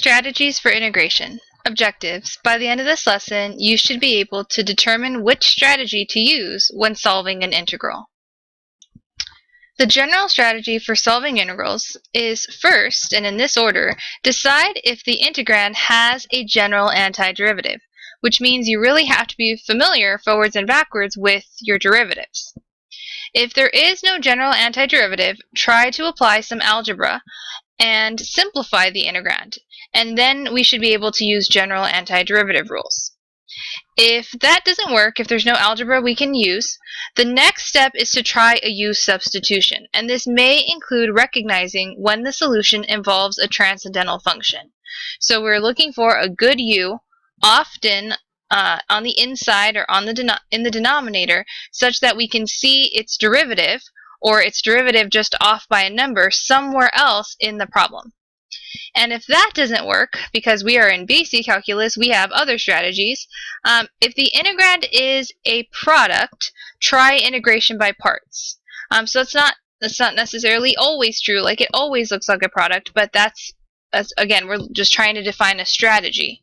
Strategies for integration. Objectives. By the end of this lesson, you should be able to determine which strategy to use when solving an integral. The general strategy for solving integrals is first, and in this order, decide if the integrand has a general antiderivative, which means you really have to be familiar forwards and backwards with your derivatives. If there is no general antiderivative, try to apply some algebra and simplify the integrand, and then we should be able to use general antiderivative rules. If that doesn't work, if there's no algebra we can use, the next step is to try a u substitution, and this may include recognizing when the solution involves a transcendental function. So we're looking for a good u, often on the inside or in the denominator, such that we can see its derivative, or its derivative just off by a number somewhere else in the problem. And if that doesn't work, because we are in basic calculus, we have other strategies. If the integrand is a product, try integration by parts. So that's not necessarily always true, like it always looks like a product, but that's again, we're just trying to define a strategy.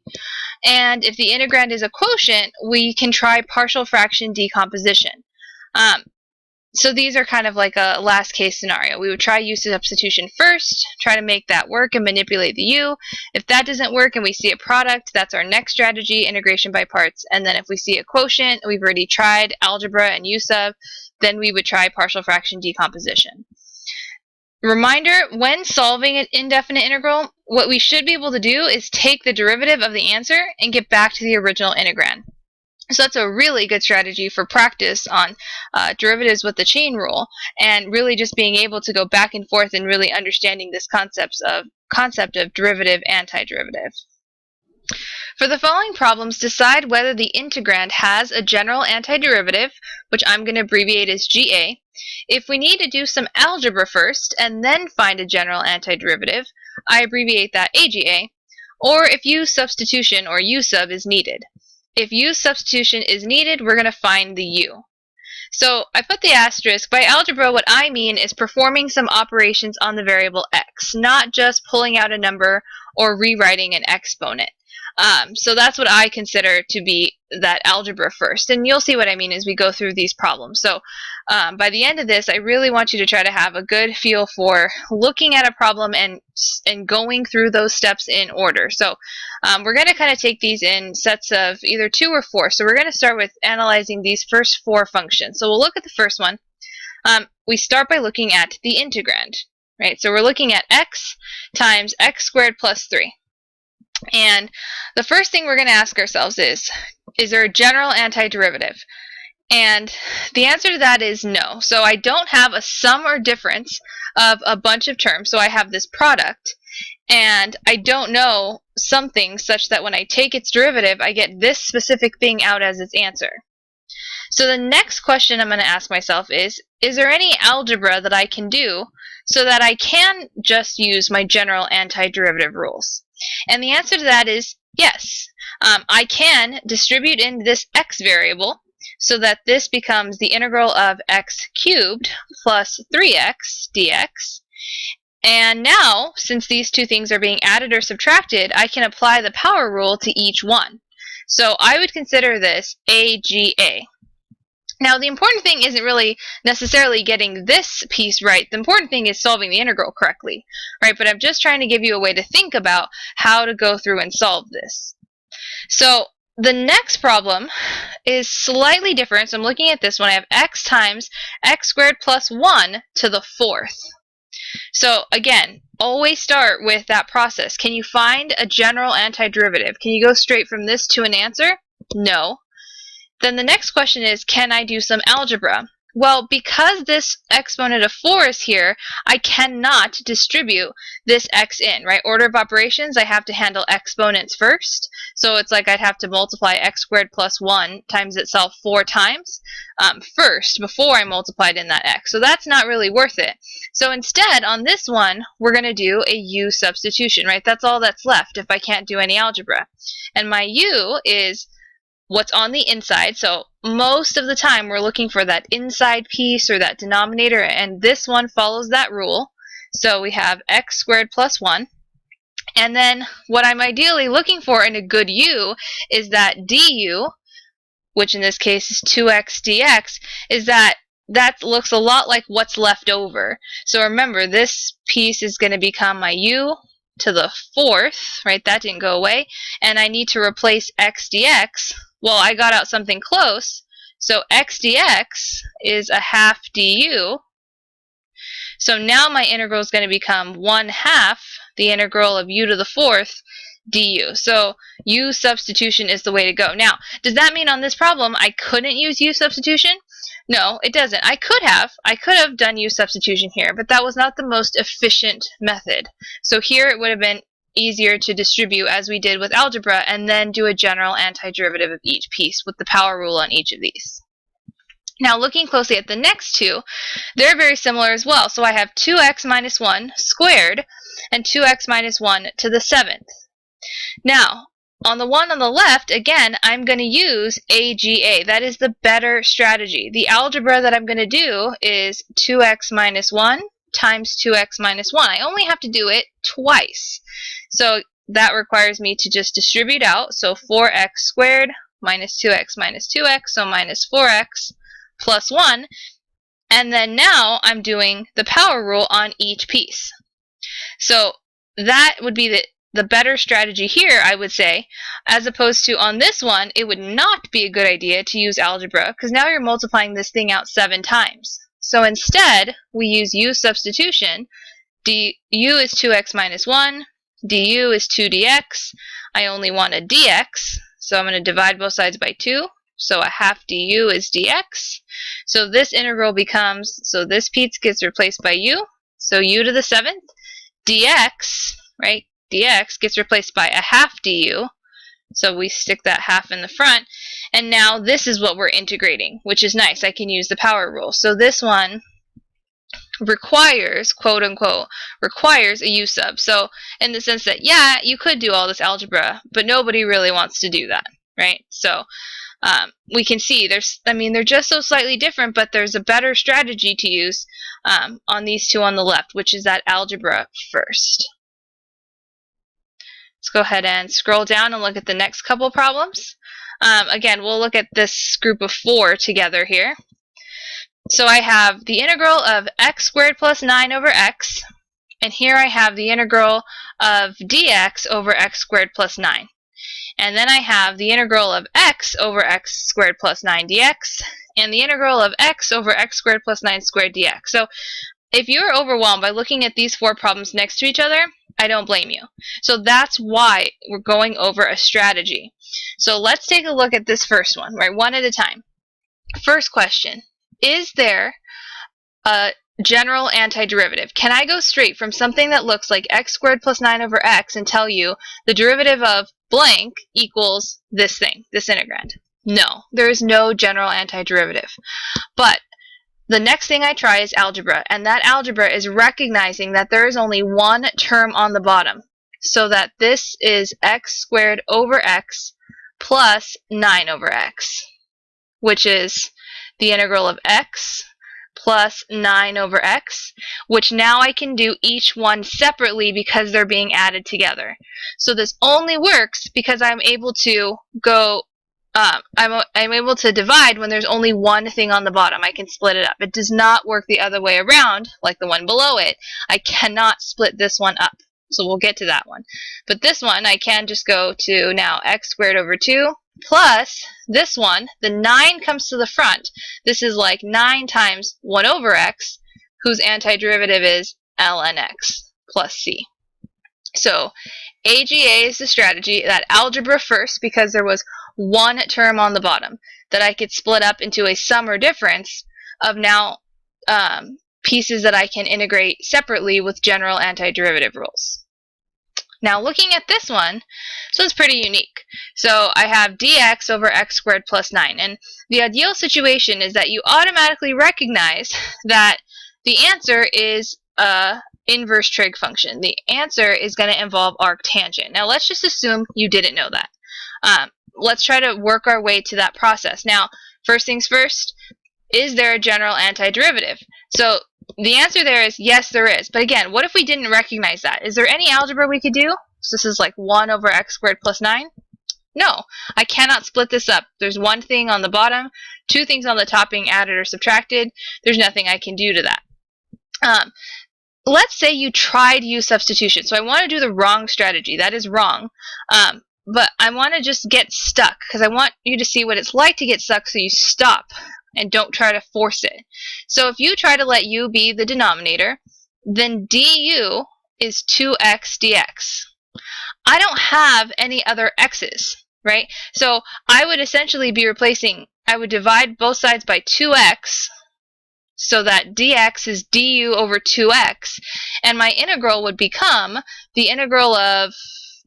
And if the integrand is a quotient, we can try partial fraction decomposition. So these are kind of like a last case scenario. We would try u substitution first, try to make that work and manipulate the u. If that doesn't work and we see a product, that's our next strategy, integration by parts. And then if we see a quotient, we've already tried algebra and u sub, then we would try partial fraction decomposition. Reminder, when solving an indefinite integral, what we should be able to do is take the derivative of the answer and get back to the original integrand. So that's a really good strategy for practice on derivatives with the chain rule, and really just being able to go back and forth and really understanding this concept of derivative antiderivative. For the following problems, decide whether the integrand has a general antiderivative, which I'm going to abbreviate as GA. If we need to do some algebra first and then find a general antiderivative, I abbreviate that AGA, or if u substitution or u sub is needed. If u substitution is needed, we're going to find the u. So I put the asterisk. By algebra, what I mean is performing some operations on the variable x, not just pulling out a number or rewriting an exponent. So that's what I consider to be that algebra first. And you'll see what I mean as we go through these problems. So by the end of this, I really want you to try to have a good feel for looking at a problem and going through those steps in order. So we're going to kind of take these in sets of either 2 or 4. So we're going to start with analyzing these first 4 functions. So we'll look at the first one. We start by looking at the integrand, right? So we're looking at x times x squared plus 3. And the first thing we're going to ask ourselves is there a general antiderivative? And the answer to that is no. So I don't have a sum or difference of a bunch of terms. So I have this product, and I don't know something such that when I take its derivative, I get this specific thing out as its answer. So the next question I'm going to ask myself is there any algebra that I can do so that I can just use my general antiderivative rules? And the answer to that is yes. I can distribute in this x variable so that this becomes the integral of x cubed plus 3x dx. And now, since these two things are being added or subtracted, I can apply the power rule to each one. So I would consider this AGA. Now, the important thing isn't really necessarily getting this piece right. The important thing is solving the integral correctly, right? But I'm just trying to give you a way to think about how to go through and solve this. So the next problem is slightly different. So I'm looking at this one. I have x times x squared plus 1 to the 4th. So again, always start with that process. Can you find a general antiderivative? Can you go straight from this to an answer? No. Then the next question is, can I do some algebra? Well, because this exponent of 4 is here, I cannot distribute this x in, right? Order of operations, I have to handle exponents first. So it's like I'd have to multiply x squared plus 1 times itself 4 times first before I multiplied in that x. So that's not really worth it. So instead, on this one, we're going to do a u substitution, right? That's all that's left if I can't do any algebra. And my u is what's on the inside. So most of the time we're looking for that inside piece or that denominator, and this one follows that rule. So we have x squared plus 1, And then what I'm ideally looking for in a good u is that du, which in this case is 2x dx, is that looks a lot like what's left over. So remember, this piece is going to become my u to the fourth, right? That didn't go away. And I need to replace x dx. Well, I got out something close. So x dx is a half du. So now my integral is going to become 1/2 the integral of u to the fourth du. So u substitution is the way to go. Now, does that mean on this problem I couldn't use u substitution? No, it doesn't. I could have done u substitution here, but that was not the most efficient method. So here it would have been easier to distribute as we did with algebra and then do a general antiderivative of each piece with the power rule on each of these. Now looking closely at the next two, they're very similar as well. So I have 2x minus 1 squared and 2x minus 1 to the 7th. Now, on the one on the left, again, I'm going to use AGA. That is the better strategy. The algebra that I'm going to do is 2x minus 1 times 2x minus 1. I only have to do it twice. So that requires me to just distribute out. So 4x squared minus 2x, so minus 4x plus 1. And then now I'm doing the power rule on each piece. So that would be the better strategy here, I would say, as opposed to on this one, it would not be a good idea to use algebra because now you're multiplying this thing out 7 times. So instead, we use u substitution. Du is 2x minus 1, du is 2 dx. I only want a dx, so I'm going to divide both sides by 2. So a half du is dx. So this integral becomes, so this piece gets replaced by u, so u to the 7th, dx, right? Dx gets replaced by a half du, so we stick that half in the front, and now this is what we're integrating, which is nice. I can use the power rule. So this one requires, quote unquote, requires a u sub. So in the sense that, yeah, you could do all this algebra, but nobody really wants to do that, right? So we can see they're just so slightly different, but there's a better strategy to use on these two on the left, which is that algebra first. Let's go ahead and scroll down and look at the next couple problems. Again, we'll look at this group of 4 together here. So I have the integral of x squared plus 9 over x, and here I have the integral of dx over x squared plus 9. And then I have the integral of x over x squared plus 9 dx, and the integral of x over x squared plus 9 squared dx. So if you're overwhelmed by looking at these 4 problems next to each other, I don't blame you. So that's why we're going over a strategy. So let's take a look at this first one, right? One at a time. First question, is there a general antiderivative? Can I go straight from something that looks like x squared plus 9 over x and tell you the derivative of blank equals this thing, this integrand? No, there is no general antiderivative. But the next thing I try is algebra, and that algebra is recognizing that there is only one term on the bottom, so that this is x squared over x plus 9 over x, which is the integral of x plus 9 over x, which now I can do each one separately because they're being added together. So this only works because I'm able to go I'm able to divide when there's only one thing on the bottom. I can split it up. It does not work the other way around, like the one below it. I cannot split this one up. So we'll get to that one. But this one, I can just go to now x squared over 2 plus this one. The 9 comes to the front. This is like 9 times 1 over x, whose antiderivative is ln x plus c. So AGA is the strategy, that algebra first, because there was one term on the bottom that I could split up into a sum or difference of now pieces that I can integrate separately with general antiderivative rules. Now looking at this one, so it's pretty unique. So I have dx over x squared plus 9, and the ideal situation is that you automatically recognize that the answer is a inverse trig function. The answer is going to involve arctangent. Now let's just assume you didn't know that. Let's try to work our way to that process. Now, first things first, is there a general antiderivative? So the answer there is yes, there is. But again, what if we didn't recognize that? Is there any algebra we could do? So this is like 1 over x squared plus 9. No, I cannot split this up. There's one thing on the bottom, two things on the top being added or subtracted. There's nothing I can do to that. Let's say you tried u substitution. So I want to do the wrong strategy. That is wrong. But I want to just get stuck because I want you to see what it's like to get stuck so you stop and don't try to force it. So if you try to let u be the denominator, then du is 2x dx. I don't have any other x's, right? So I would essentially be replacing, I would divide both sides by 2x so that dx is du over 2x, and my integral would become the integral of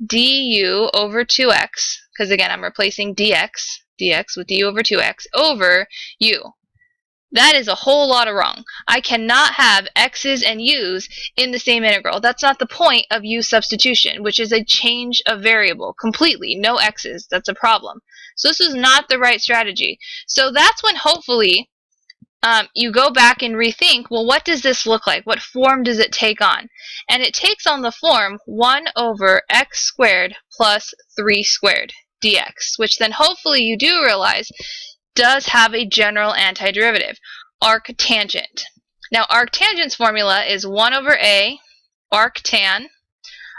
du over 2x, because again I'm replacing dx with du over 2x over u. That is a whole lot of wrong. I cannot have x's and u's in the same integral. That's not the point of u substitution, which is a change of variable completely. No x's. That's a problem. So this is not the right strategy. So that's when hopefully you go back and rethink, well, what does this look like? What form does it take on? And it takes on the form 1 over x squared plus 3 squared dx, which then hopefully you do realize does have a general antiderivative, arctangent. Now, arctangent's formula is 1 over a arctan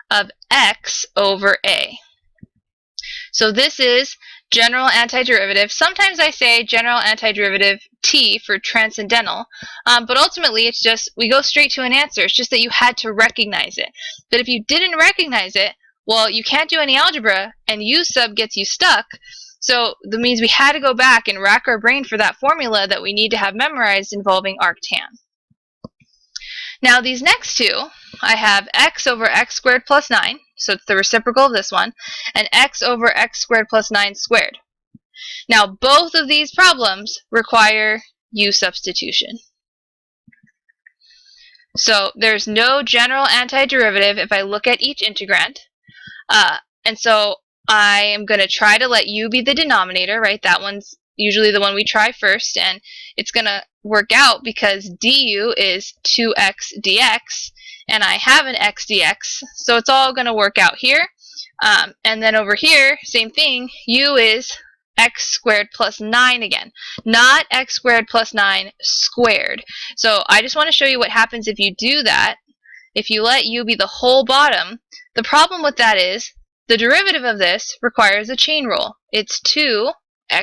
of x over a. So this is general antiderivative. Sometimes I say general antiderivative t for transcendental, but ultimately it's just, we go straight to an answer. It's just that you had to recognize it. But if you didn't recognize it, well, you can't do any algebra, and u sub gets you stuck. So that means we had to go back and rack our brain for that formula that we need to have memorized involving arctan. Now these next two, I have x over x squared plus 9, so it's the reciprocal of this one, and x over x squared plus 9 squared. Now both of these problems require u substitution. So there's no general antiderivative if I look at each integrand. And so I am going to try to let u be the denominator, right? That one's usually the one we try first, and it's going to work out because du is 2x dx, and I have an x dx, so it's all going to work out here. And then over here, same thing, u is x squared plus 9 again, not x squared plus 9 squared. So I just want to show you what happens if you do that. If you let u be the whole bottom, the problem with that is the derivative of this requires a chain rule. It's 2x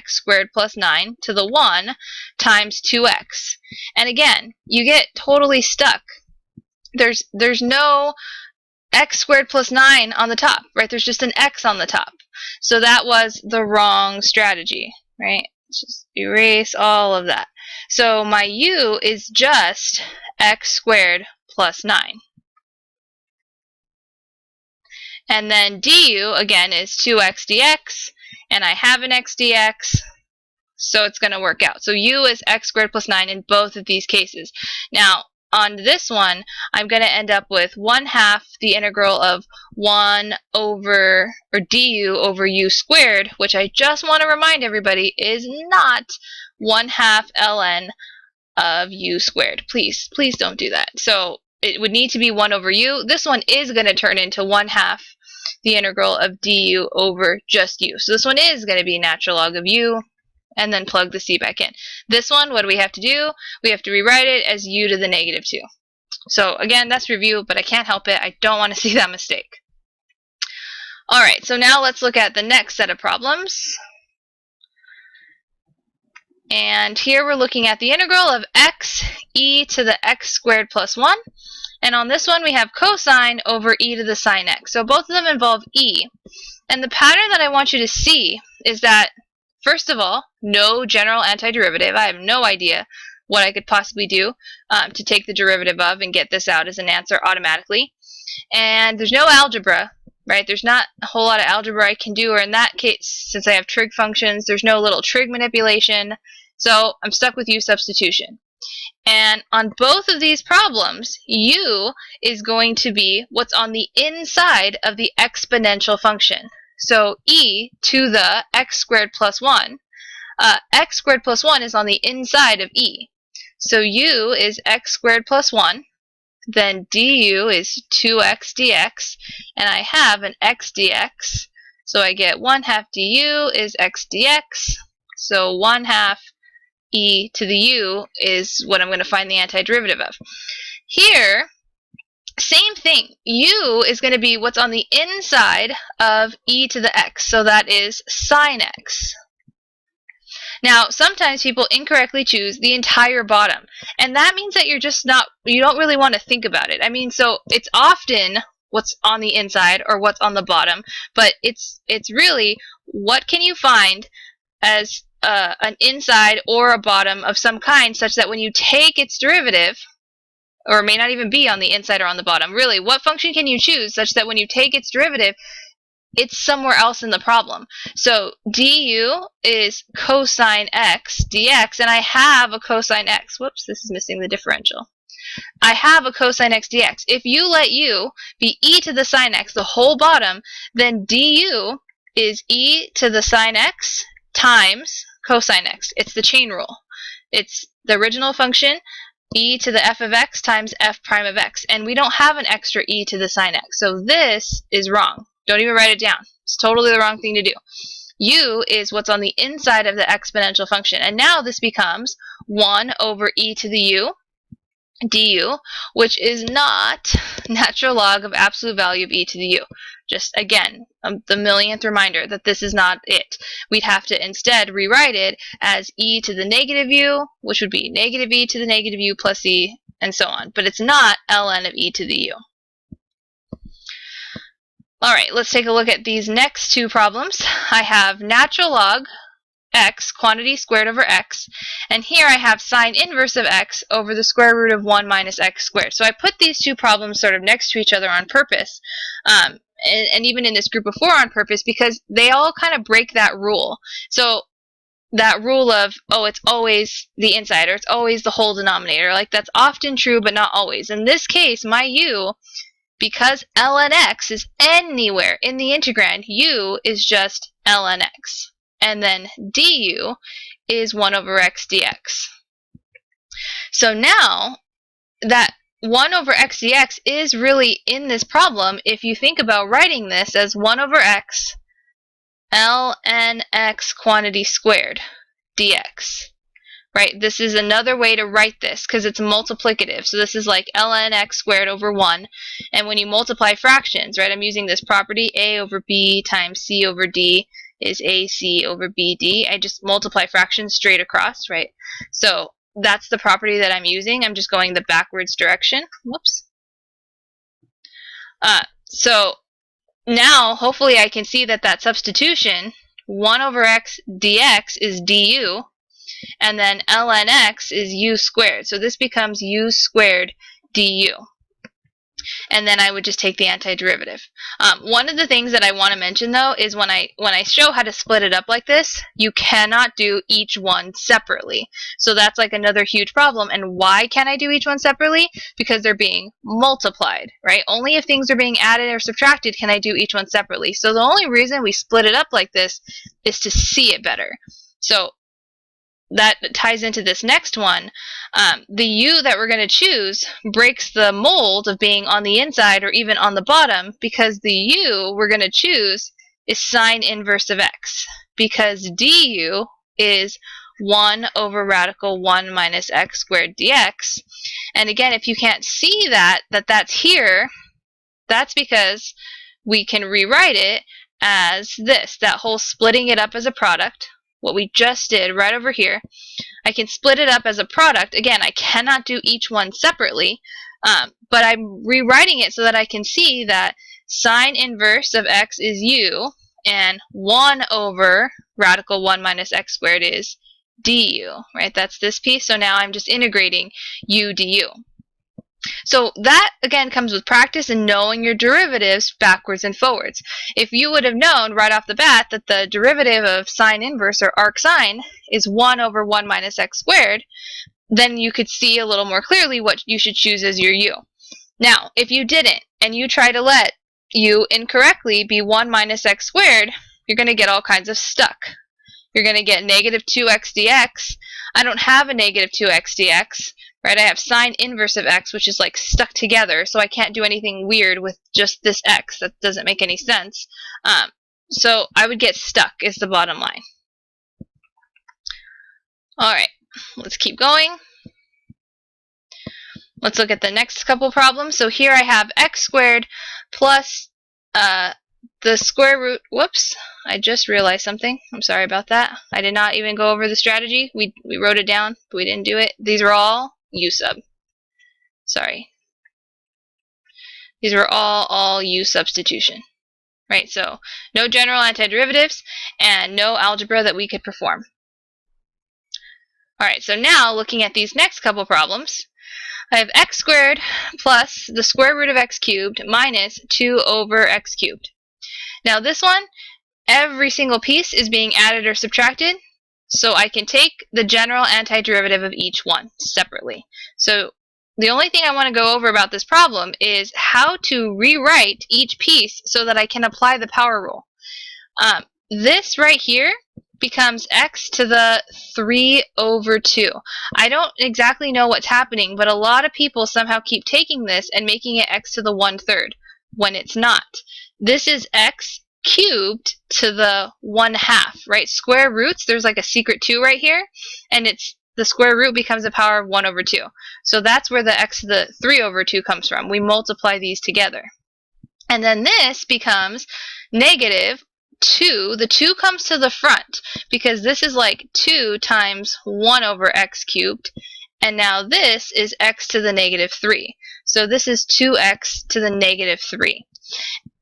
squared plus 9 to the 1 times 2x. And again, you get totally stuck. There's no x squared plus 9 on the top, right? There's just an x on the top. So that was the wrong strategy, right? Let's just erase all of that. So my u is just x squared plus 9. And then du, again, is 2x dx, and I have an x dx, so it's going to work out. So u is x squared plus 9 in both of these cases. Now, on this one, I'm going to end up with 1/2 the integral of 1 over, or du over u squared, which I just want to remind everybody is not 1/2 ln of u squared. Please, please don't do that. So it would need to be 1 over u. This one is going to turn into 1/2 the integral of du over just u. So this one is going to be natural log of u, and then plug the c back in. This one, what do we have to do? We have to rewrite it as u to the -2. So again, that's review, but I can't help it. I don't want to see that mistake. Alright, so now let's look at the next set of problems. And here we're looking at the integral of x e to the x squared plus 1. And on this one, we have cosine over e to the sine x. So both of them involve e. And the pattern that I want you to see is that, first of all, no general antiderivative. I have no idea what I could possibly do to take the derivative of and get this out as an answer automatically. And there's no algebra, right? There's not a whole lot of algebra I can do, or in that case, since I have trig functions, there's no little trig manipulation. So I'm stuck with u substitution. And on both of these problems, u is going to be what's on the inside of the exponential function. So e to the x squared plus 1, x squared plus 1 is on the inside of e. So u is x squared plus 1. then du is 2x dx, and I have an x dx, so I get 1/2 du is x dx, so 1/2 e to the u is what I'm going to find the antiderivative of. Here, same thing. U is going to be what's on the inside of e to the x, so that is sine x. Now, sometimes people incorrectly choose the entire bottom, and that means that you don't really want to think about it. I mean, so it's often what's on the inside or what's on the bottom, but it's really what can you find as an inside or a bottom of some kind, such that when you take its derivative, or it may not even be on the inside or on the bottom, really, what function can you choose such that when you take its derivative, it's somewhere else in the problem? So du is cosine x dx, and I have a cosine x. Whoops, this is missing the differential. I have a cosine x dx. If you let u be e to the sine x, the whole bottom, then du is e to the sine x times cosine x. It's the chain rule. It's the original function, e to the f of x times f prime of x. And we don't have an extra e to the sine x. So this is wrong. Don't even write it down. It's totally the wrong thing to do. U is what's on the inside of the exponential function. And now this becomes 1 over e to the u du, which is not natural log of absolute value of e to the u. Just again, the millionth reminder that this is not it. We'd have to instead rewrite it as e to the negative u, which would be negative e to the negative u plus e, and so on. But it's not ln of e to the u. Alright, let's take a look at these next two problems. I have natural log x, quantity squared over x, and here I have sine inverse of x over the square root of 1 minus x squared. So I put these two problems sort of next to each other on purpose, and even in this group of 4 on purpose, because they all kind of break that rule. So that rule of, oh, it's always the inside, or it's always the whole denominator, like that's often true but not always. In this case, my u, because ln x is anywhere in the integrand, u is just ln x. And then du is 1 over x dx. So now that 1 over x dx is really in this problem if you think about writing this as 1 over x ln x quantity squared dx. Right? This is another way to write this because it's multiplicative. So this is like ln x squared over 1. And when you multiply fractions, right, I'm using this property, a over b times c over d is AC over BD. I just multiply fractions straight across, right? So that's the property that I'm using. I'm just going the backwards direction. Whoops. So now, hopefully I can see that substitution, 1 over x dx is du, and then ln x is u squared. So this becomes u squared du. And then I would just take the antiderivative. One of the things that I want to mention though is when I show how to split it up like this, you cannot do each one separately. So that's like another huge problem. And why can't I do each one separately? Because they're being multiplied, right? Only if things are being added or subtracted can I do each one separately. So the only reason we split it up like this is to see it better. So that ties into this next one. The u that we're going to choose breaks the mold of being on the inside or even on the bottom, because the u we're going to choose is sine inverse of x, because du is 1 over radical 1 minus x squared dx. And again, if you can't see that's here, that's because we can rewrite it as this, that whole splitting it up as a product, what we just did right over here. I can split it up as a product. Again, I cannot do each one separately, but I'm rewriting it so that I can see that sine inverse of x is u, and 1 over radical 1 minus x squared is du, right? That's this piece. So now I'm just integrating u du. So that, again, comes with practice and knowing your derivatives backwards and forwards. If you would have known right off the bat that the derivative of sine inverse, or arcsine, is 1 over 1 minus x squared, then you could see a little more clearly what you should choose as your u. Now, if you didn't, and you try to let u incorrectly be 1 minus x squared, you're going to get all kinds of stuck. You're going to get negative 2x dx. I don't have a negative 2x dx right? I have sine inverse of x, which is like stuck together, so I can't do anything weird with just this x. That doesn't make any sense. So I would get stuck is the bottom line. All right, let's keep going. Let's look at the next couple problems. So here I have x squared plus the square root. Whoops, I just realized something. I'm sorry about that. I did not even go over the strategy. We wrote it down, but we didn't do it. These are all u sub. Sorry. These were all u substitution. Right, so no general antiderivatives and no algebra that we could perform. Alright, so now looking at these next couple problems, I have x squared plus the square root of x cubed minus 2 over x cubed. Now this one, every single piece is being added or subtracted, so I can take the general antiderivative of each one separately. So the only thing I want to go over about this problem is how to rewrite each piece so that I can apply the power rule. This right here becomes x to the 3 over 2. I don't exactly know what's happening, but a lot of people somehow keep taking this and making it x to the 1/3 when it's not. This is x cubed to the 1/2, right? Square roots, there's like a secret 2 right here, and the square root becomes a power of 1 over 2. So that's where the x to the 3 over 2 comes from. We multiply these together. And then this becomes negative 2. The 2 comes to the front because this is like 2 times 1 over x cubed. And now this is x to the negative 3. So this is 2x to the negative 3.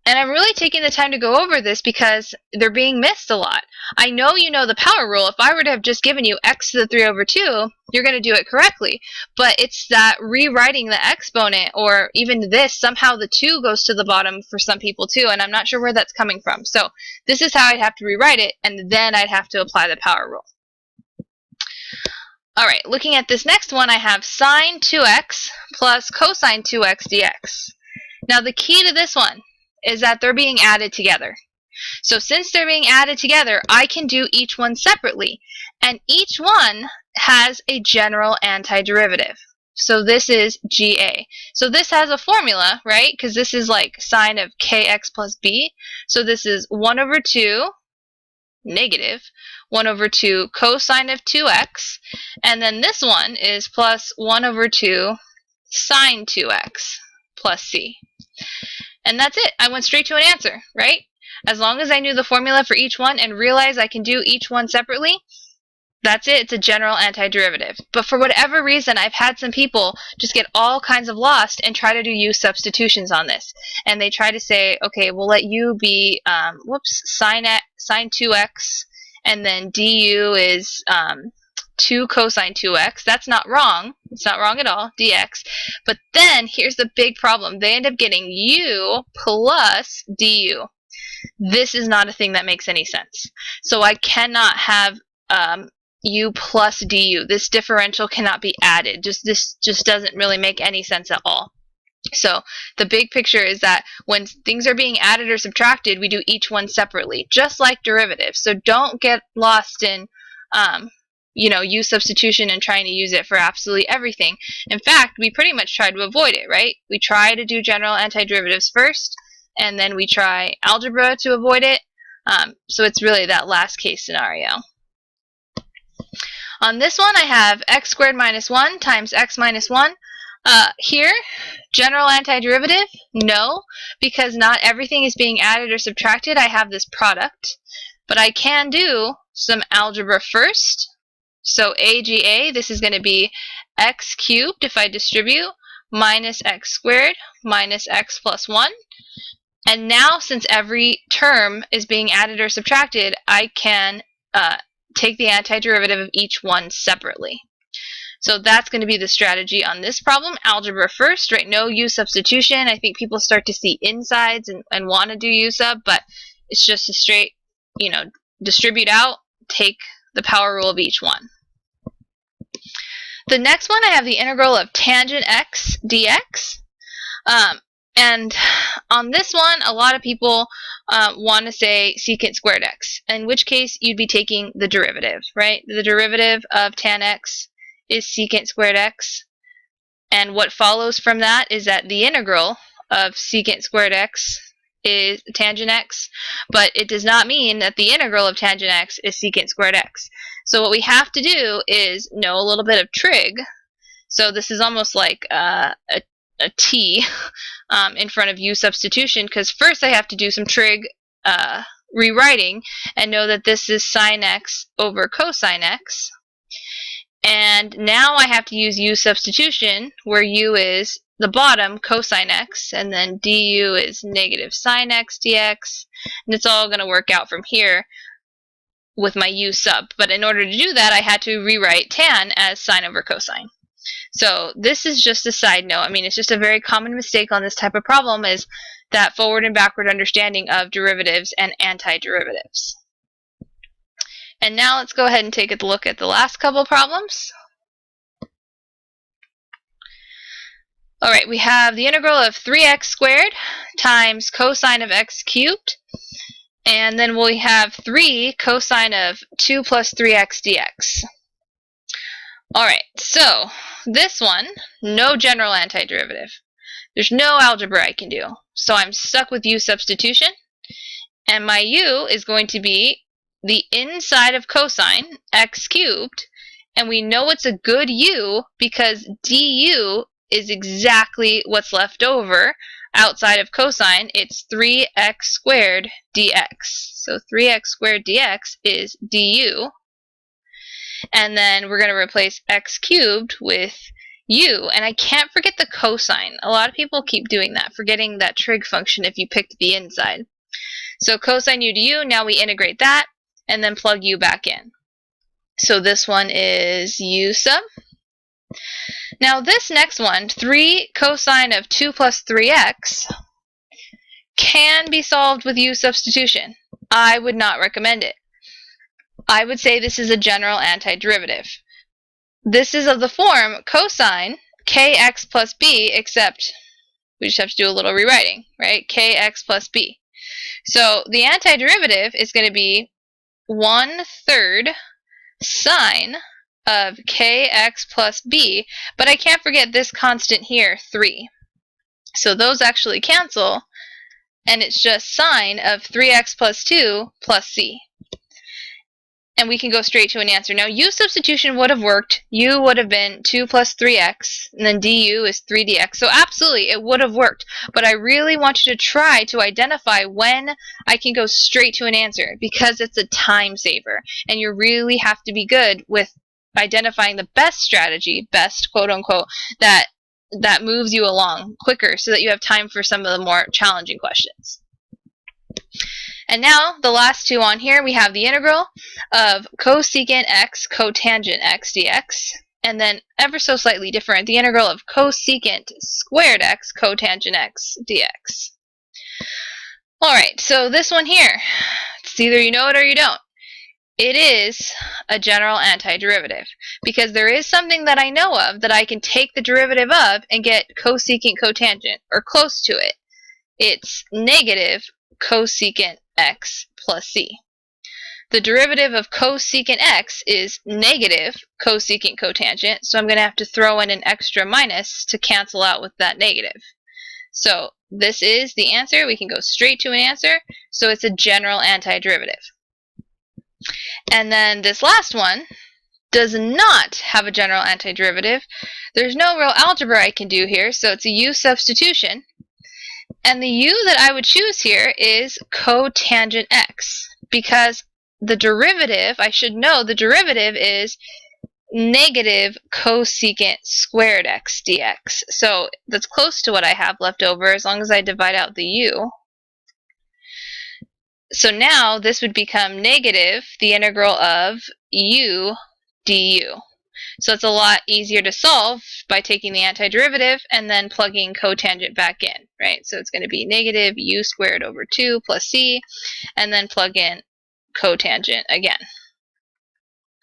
And I'm really taking the time to go over this because they're being missed a lot. I know you know the power rule. If I were to have just given you x to the 3 over 2, you're going to do it correctly. But it's that rewriting the exponent, or even this, somehow the 2 goes to the bottom for some people too, and I'm not sure where that's coming from. So this is how I'd have to rewrite it, and then I'd have to apply the power rule. Alright, looking at this next one, I have sine 2x plus cosine 2x dx. Now the key to this one is that they're being added together. So since they're being added together, I can do each one separately. And each one has a general antiderivative. So this is GA. So this has a formula, right? Because this is like sine of kx plus b. So this is 1 over 2 negative 1 over 2 cosine of 2x. And then this one is plus 1 over 2 sine 2x plus c. And that's it. I went straight to an answer, right? As long as I knew the formula for each one and realized I can do each one separately, that's it. It's a general antiderivative. But for whatever reason, I've had some people just get all kinds of lost and try to do u substitutions on this. And they try to say, okay, we'll let u be, sine 2x, and then du is 2 cosine 2x. That's not wrong. It's not wrong at all, dx. But then here's the big problem. They end up getting u plus du. This is not a thing that makes any sense. So I cannot have u plus du. This differential cannot be added. This just doesn't really make any sense at all. So the big picture is that when things are being added or subtracted, we do each one separately, just like derivatives. So don't get lost in u substitution and trying to use it for absolutely everything. In fact, we pretty much try to avoid it, right? We try to do general antiderivatives first, and then we try algebra to avoid it. So it's really that last case scenario. On this one, I have x squared minus 1 times x minus 1. Here, general antiderivative, no, because not everything is being added or subtracted. I have this product. But I can do some algebra first. So AGA, this is going to be x cubed if I distribute, minus x squared minus x plus 1. And now, since every term is being added or subtracted, I can take the antiderivative of each one separately. So that's going to be the strategy on this problem. Algebra first, right? No u substitution. I think people start to see insides and want to do u sub, but it's just a straight, distribute out, take the power rule of each one. The next one, I have the integral of tangent x dx. And on this one, a lot of people want to say secant squared x, in which case you'd be taking the derivative, right? The derivative of tan x is secant squared x. And what follows from that is that the integral of secant squared x is tangent x, but it does not mean that the integral of tangent x is secant squared x. So what we have to do is know a little bit of trig. So this is almost like a t in front of u substitution, because first I have to do some trig rewriting and know that this is sine x over cosine x. And now I have to use u substitution, where u is the bottom, cosine x, and then du is negative sine x dx. And it's all going to work out from here with my u sub. But in order to do that, I had to rewrite tan as sine over cosine. So this is just a side note. I mean, it's just a very common mistake on this type of problem, is that forward and backward understanding of derivatives and antiderivatives. And now let's go ahead and take a look at the last couple problems. Alright, we have the integral of 3x squared times cosine of x cubed. And then we have 3 cosine of 2 plus 3x dx. Alright, so this one, no general antiderivative. There's no algebra I can do. So I'm stuck with u substitution. And my u is going to be the inside of cosine, x cubed, and we know it's a good u because du is exactly what's left over outside of cosine. It's 3x squared dx. So 3x squared dx is du. And then we're going to replace x cubed with u. And I can't forget the cosine. A lot of people keep doing that, forgetting that trig function if you picked the inside. So cosine u du, now we integrate that and then plug u back in. So this one is u sub. Now this next one, 3 cosine of 2 plus 3x, can be solved with u substitution. I would not recommend it. I would say this is a general antiderivative. This is of the form cosine kx plus b, except we just have to do a little rewriting, right? Kx plus b. So the antiderivative is going to be 1/3 sine of kx plus b, but I can't forget this constant here, 3. So those actually cancel, and it's just sine of 3x plus 2 plus c. And we can go straight to an answer. Now, u substitution would have worked. U would have been 2 plus 3x, and then du is 3dx. So absolutely, it would have worked. But I really want you to try to identify when I can go straight to an answer, because it's a time saver. And you really have to be good with identifying the best strategy, best quote unquote, that moves you along quicker so that you have time for some of the more challenging questions. And now, the last two on here, we have the integral of cosecant x cotangent x dx, and then ever so slightly different, the integral of cosecant squared x cotangent x dx. Alright, so this one here, it's either you know it or you don't. It is a general antiderivative, because there is something that I know of that I can take the derivative of and get cosecant cotangent, or close to it. It's negative cosecant x plus c. The derivative of cosecant x is negative cosecant cotangent, so I'm going to have to throw in an extra minus to cancel out with that negative. So this is the answer. We can go straight to an answer. So it's a general antiderivative. And then this last one does not have a general antiderivative. There's no real algebra I can do here, so it's a u substitution. And the u that I would choose here is cotangent x, because the derivative, I should know the derivative is negative cosecant squared x dx. So that's close to what I have left over as long as I divide out the u. So now this would become negative the integral of u du. So it's a lot easier to solve by taking the antiderivative and then plugging cotangent back in, right? So it's going to be negative u squared over 2 plus c, and then plug in cotangent again.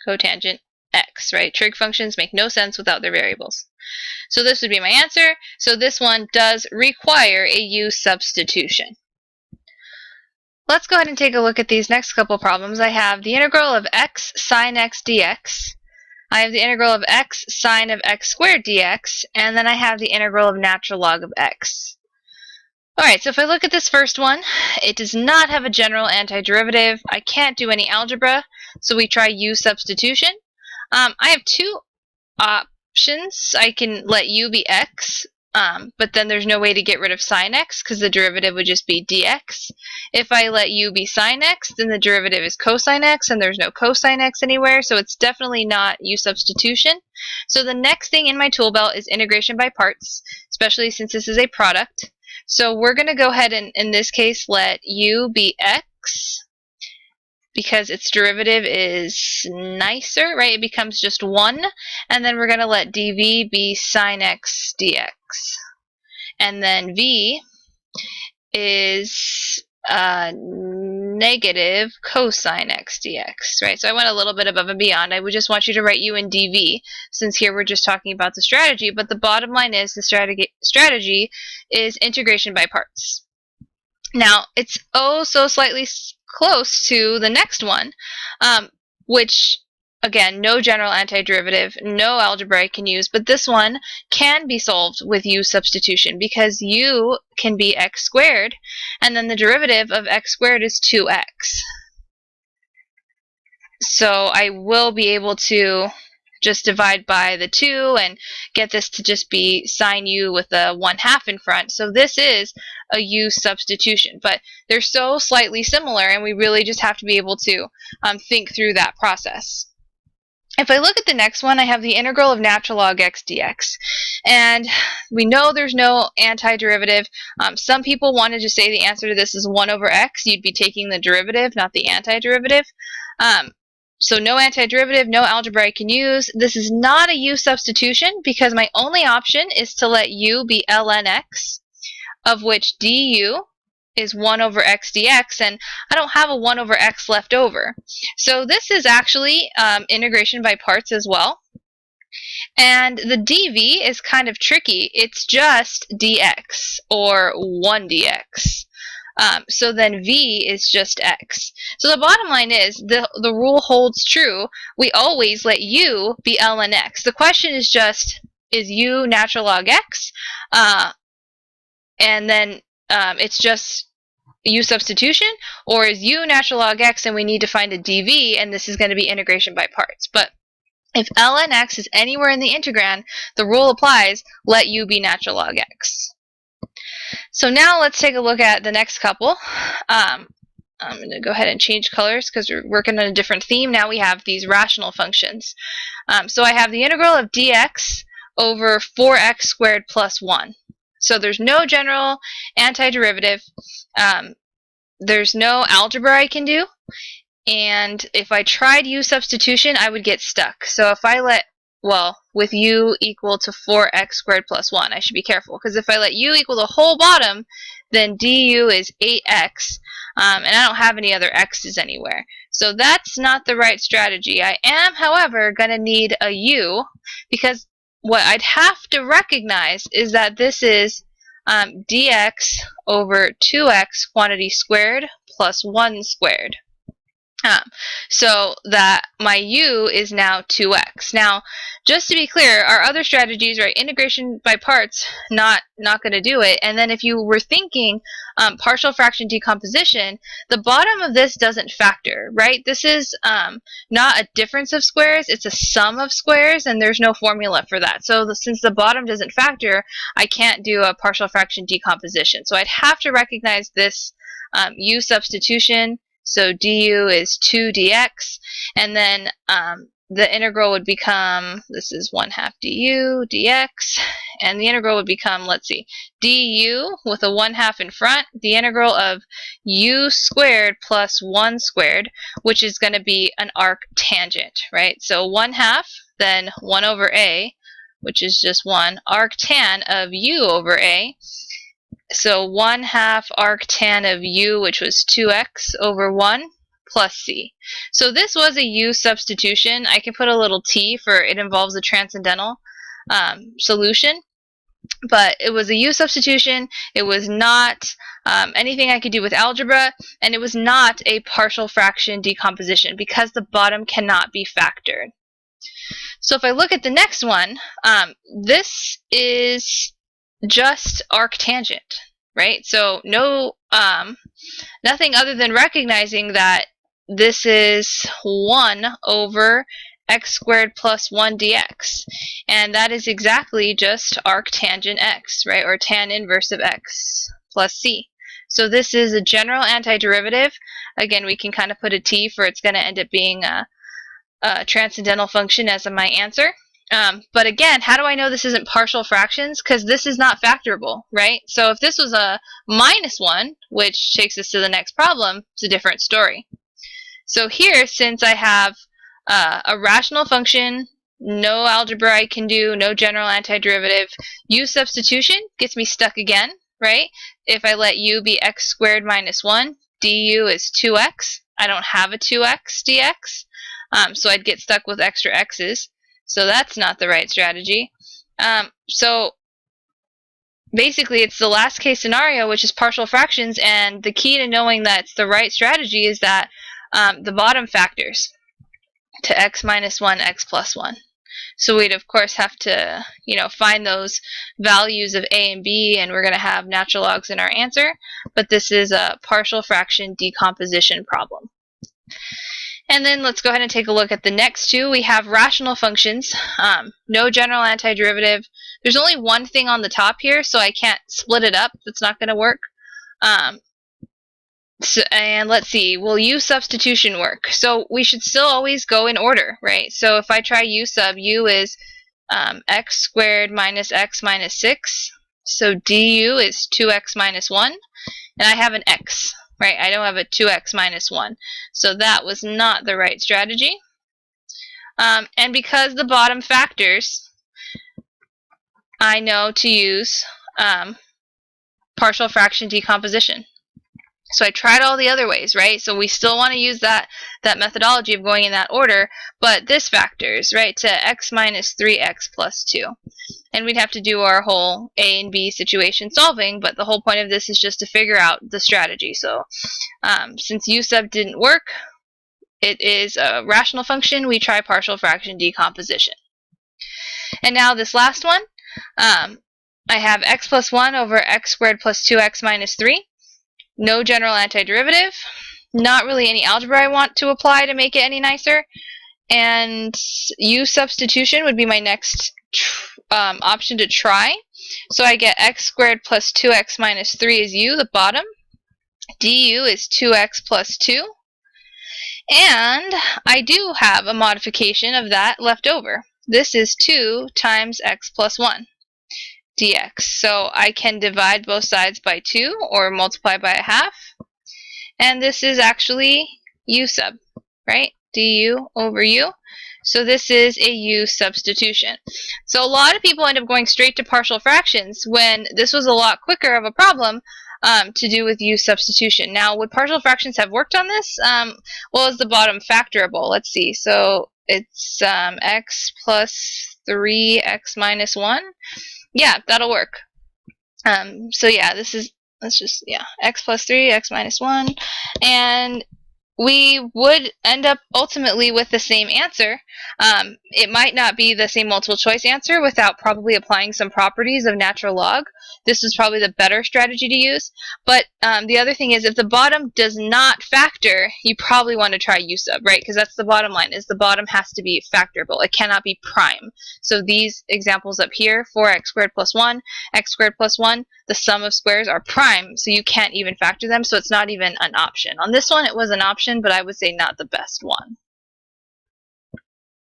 Cotangent x, right? Trig functions make no sense without their variables. So this would be my answer. So this one does require a u substitution. Let's go ahead and take a look at these next couple problems. I have the integral of x sine x dx. I have the integral of x sine of x squared dx, and then I have the integral of natural log of x. Alright, so if I look at this first one, it does not have a general antiderivative. I can't do any algebra, so we try u substitution. I have two options. I can let u be x, but then there's no way to get rid of sine x because the derivative would just be dx. If I let u be sine x, then the derivative is cosine x, and there's no cosine x anywhere, so it's definitely not u substitution. So the next thing in my tool belt is integration by parts, especially since this is a product. So we're going to go ahead and, in this case, let u be x, because its derivative is nicer, right? It becomes just 1. And then we're going to let dv be sine x dx. And then v is negative cosine x dx, right? So I went a little bit above and beyond. I would just want you to write u in dv, since here we're just talking about the strategy, but the bottom line is the strategy is integration by parts. Now, it's oh so slightly close to the next one, which, again, no general antiderivative, no algebra I can use, but this one can be solved with u substitution because u can be x squared, and then the derivative of x squared is 2x. So I will be able to just divide by the 2 and get this to just be sine u with a 1/2 in front. So this is a u substitution, but they're so slightly similar, and we really just have to be able to think through that process. If I look at the next one, I have the integral of natural log x dx, and we know there's no antiderivative. Some people want to just say the answer to this is 1 over x. You'd be taking the derivative, not the antiderivative. So no antiderivative, no algebra I can use. This is not a u substitution because my only option is to let u be ln x, of which du is 1 over x dx, and I don't have a 1 over x left over. So this is actually integration by parts as well. And the dv is kind of tricky. It's just dx, or 1 dx. So then v is just x. So the bottom line is the rule holds true. We always let u be ln x. The question is just, is u natural log x? And then it's just u substitution, or is u natural log x and we need to find a dv, and this is going to be integration by parts. But if ln x is anywhere in the integrand, the rule applies, let u be natural log x. So now let's take a look at the next couple. I'm going to go ahead and change colors because we're working on a different theme. Now we have these rational functions. So I have the integral of dx over 4x squared plus 1. So there's no general antiderivative. There's no algebra I can do. And if I tried u substitution, I would get stuck. So if I let, well, with u equal to 4x squared plus 1, I should be careful, because if I let u equal the whole bottom, then du is 8x, and I don't have any other x's anywhere. So that's not the right strategy. I am, however, going to need a u, because what I'd have to recognize is that this is dx over 2x quantity squared plus 1 squared. So that my u is now 2x. Now, just to be clear, our other strategies, right, integration by parts, not going to do it. And then if you were thinking partial fraction decomposition, the bottom of this doesn't factor, right? This is not a difference of squares, it's a sum of squares, and there's no formula for that. So since the bottom doesn't factor, I can't do a partial fraction decomposition. So I'd have to recognize this u substitution. So du is 2 dx, and then the integral would become, this is 1/2 du dx, and the integral would become, let's see, du with a 1/2 in front, the integral of u squared plus 1 squared, which is going to be an arctangent, right? So 1/2, then 1 over a, which is just 1, arctan of u over a. So 1/2 arctan of u, which was 2x over 1, plus c. So this was a u substitution. I can put a little t for it involves a transcendental solution. But it was a u substitution. It was not anything I could do with algebra, and it was not a partial fraction decomposition because the bottom cannot be factored. So if I look at the next one, this is just arctangent, right? So no, nothing other than recognizing that this is 1 over x squared plus 1 dx. And that is exactly just arctangent x, right? Or tan inverse of x plus c. So this is a general antiderivative. Again, we can kind of put a t for it's going to end up being a transcendental function as my answer. But again, how do I know this isn't partial fractions? Because this is not factorable, right? So if this was a -1, which takes us to the next problem, it's a different story. So here, since I have a rational function, no algebra I can do, no general antiderivative, u substitution gets me stuck again, right? If I let u be x squared minus 1, du is 2x. I don't have a 2x dx. So I'd get stuck with extra x's. So that's not the right strategy. So basically it's the last case scenario, which is partial fractions, and the key to knowing that it's the right strategy is that the bottom factors to x minus 1, x plus 1. So we'd of course have to, find those values of a and b, and we're going to have natural logs in our answer, but this is a partial fraction decomposition problem. And then let's go ahead and take a look at the next two. We have rational functions, no general antiderivative. There's only one thing on the top here, so I can't split it up. That's not going to work. And let's see, will u substitution work? So we should still always go in order, right? So if I try u sub, u is x squared minus x minus 6. So du is 2x minus 1. And I have an x, right? I don't have a 2x minus 1. So that was not the right strategy. And because the bottom factors, I know to use partial fraction decomposition. So I tried all the other ways, right? So we still want to use that methodology of going in that order, but this factors, right, to x minus 3x plus 2. And we'd have to do our whole a and b situation solving, but the whole point of this is just to figure out the strategy. So since u sub didn't work, it is a rational function, we try partial fraction decomposition. And now this last one, I have x plus 1 over x squared plus 2x minus 3. No general antiderivative, not really any algebra I want to apply to make it any nicer, and u substitution would be my next option to try. So I get x squared plus 2x minus 3 is u, the bottom. Du is 2x plus 2. And I do have a modification of that left over. This is 2 times x plus 1 dx. So I can divide both sides by 2 or multiply by a half. And this is actually u sub, right? Du over u. So this is a u substitution. So a lot of people end up going straight to partial fractions when this was a lot quicker of a problem to do with u substitution. Now, would partial fractions have worked on this? Well, is the bottom factorable? Let's see. So it's x plus 3x minus 1. Yeah, that'll work. So yeah, x plus 3, x minus 1. And we would end up ultimately with the same answer. It might not be the same multiple choice answer without probably applying some properties of natural log. This is probably the better strategy to use. But the other thing is, if the bottom does not factor, you probably want to try u sub, right? Because that's the bottom line, is the bottom has to be factorable. It cannot be prime. So these examples up here, 4x squared plus 1, x squared plus 1, the sum of squares are prime, so you can't even factor them, so it's not even an option. On this one, it was an option, but I would say not the best one.